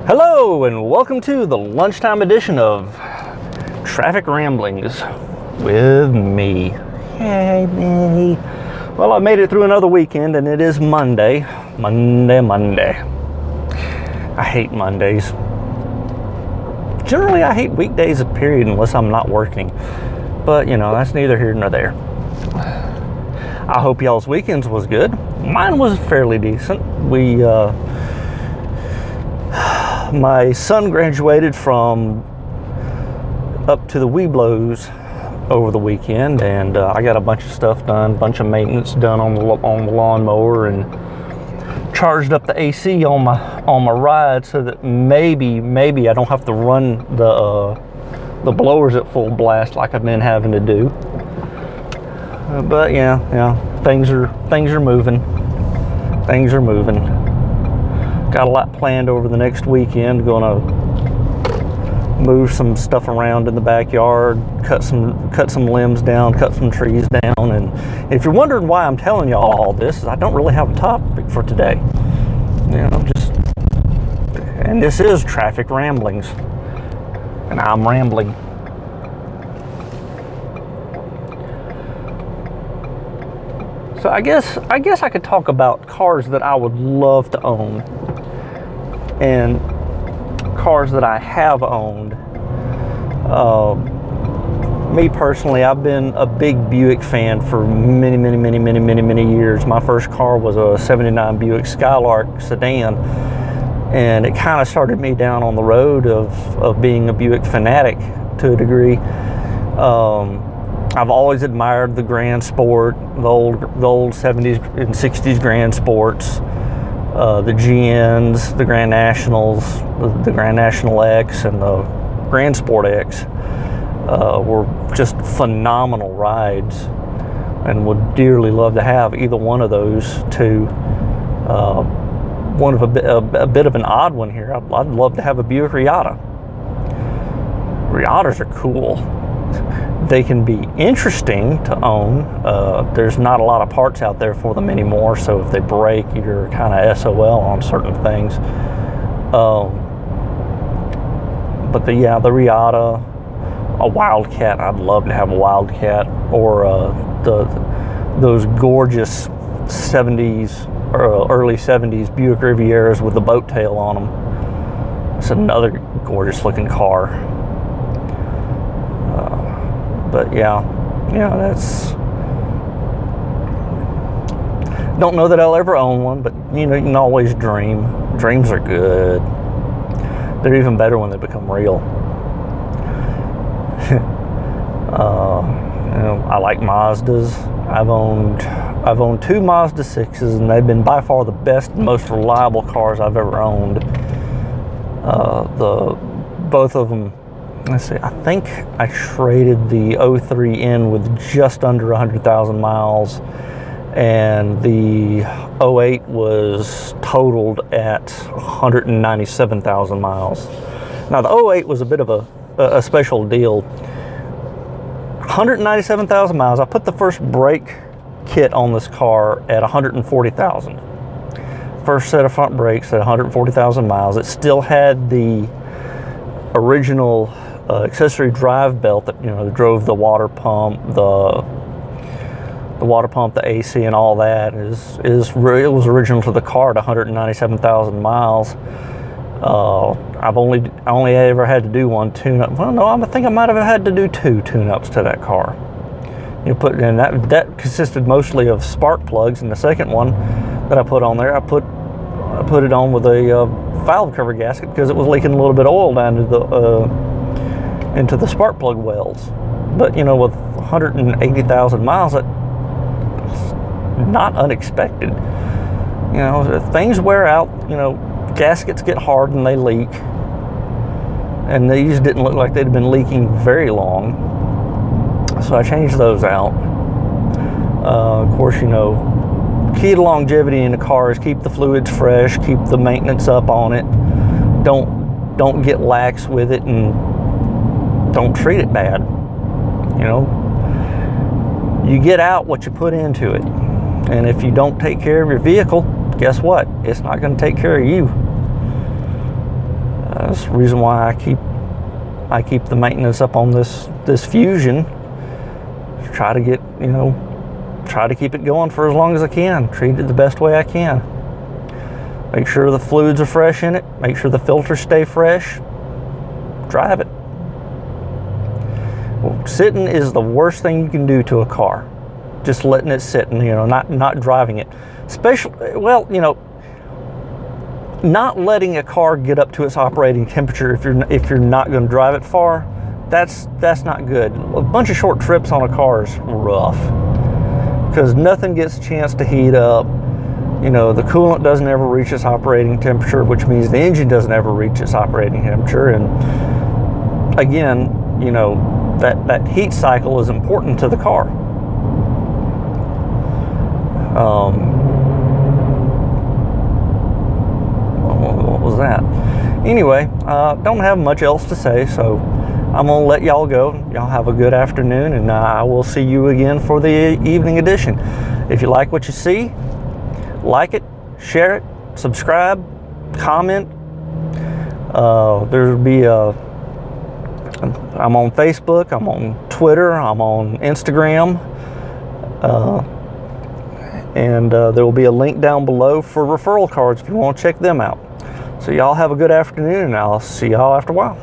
Hello and welcome to the lunchtime edition of Traffic Ramblings with me. Hey, me. Well, I made it through another weekend and it is Monday. Monday. I hate Mondays. Generally, I hate weekdays, period, unless I'm not working. But, you know, that's neither here nor there. I hope y'all's weekends was good. Mine was fairly decent. My son graduated from up to the Weeblos over the weekend, and I got a bunch of stuff done, a bunch of maintenance done on the lawnmower, and charged up the AC on my ride so that maybe I don't have to run the blowers at full blast like I've been having to do. But yeah, things are moving. Things are moving. Got a lot planned over the next weekend. Gonna move some stuff around in the backyard, cut some limbs down, cut some trees down. And if you're wondering why I'm telling y'all all this, I don't really have a topic for today. You know, and this is Traffic Ramblings, and I'm rambling. So I guess I could talk about cars that I would love to own and cars that I have owned. Me personally, I've been a big Buick fan for many years. My first car was a 79 Buick Skylark sedan, and it kind of started me down on the road of being a Buick fanatic to a degree. I've always admired the Grand Sport, the old 70s and 60s Grand Sports, the GNs, the Grand Nationals, the Grand National X, and the Grand Sport X were just phenomenal rides, and would dearly love to have either one of those two. One of a bit of an odd one here. I'd love to have a Buick Riata. Riatas are cool. They can be interesting to own. There's not a lot of parts out there for them anymore, so if they break, you're kind of SOL on certain things. But the Riata, a Wildcat, I'd love to have a Wildcat, or those gorgeous 70s or early 70s Buick Rivieras with the boat tail on them. It's another gorgeous looking car. But yeah, that's. Don't know that I'll ever own one, but you know, you can always dream. Dreams are good. They're even better when they become real. I like Mazdas. I've owned two Mazda 6s, and they've been by far the best and most reliable cars I've ever owned. Both of them. Let's see, I think I traded the 03 in with just under 100,000 miles, and the 08 was totaled at 197,000 miles. Now, the 08 was a bit of a special deal. 197,000 miles. I put the first brake kit on this car at 140,000. First set of front brakes at 140,000 miles. It still had the original accessory drive belt that drove the water pump, the AC, and all that. It was original to the car at 197,000 miles. I only ever had to do one tune-up. Well, no, I think I might have had to do two tune-ups to that car. That consisted mostly of spark plugs, and the second one that I put on there, I put it on with a valve cover gasket because it was leaking a little bit of oil down into the spark plug wells. But with 180,000 miles, that's not unexpected. Things wear out. Gaskets get hard and they leak, and these didn't look like they'd been leaking very long, so I changed those out. Of course, key to longevity in a car is keep the fluids fresh, keep the maintenance up on it. Don't get lax with it, and don't treat it bad. You get out what you put into it, and if you don't take care of your vehicle, guess what? It's not going to take care of you. That's the reason why I keep the maintenance up on this Fusion. Try to get, try to keep it going for as long as I can. Treat it the best way I can. Make sure the fluids are fresh in it. Make sure the filters stay fresh. Drive it. Well, sitting is the worst thing you can do to a car. Just letting it sit and, not driving it. Especially, not letting a car get up to its operating temperature if you're not going to drive it far. That's not good. A bunch of short trips on a car is rough because nothing gets a chance to heat up. The coolant doesn't ever reach its operating temperature, which means the engine doesn't ever reach its operating temperature. And again, that heat cycle is important to the car. What was that? Anyway, don't have much else to say, so I'm going to let y'all go. Y'all have a good afternoon, and I will see you again for the evening edition. If you like what you see, like it, share it, subscribe, comment. There'll be I'm on Facebook, I'm on Twitter, I'm on Instagram, and there will be a link down below for referral cards if you want to check them out. So y'all have a good afternoon, and I'll see y'all after a while.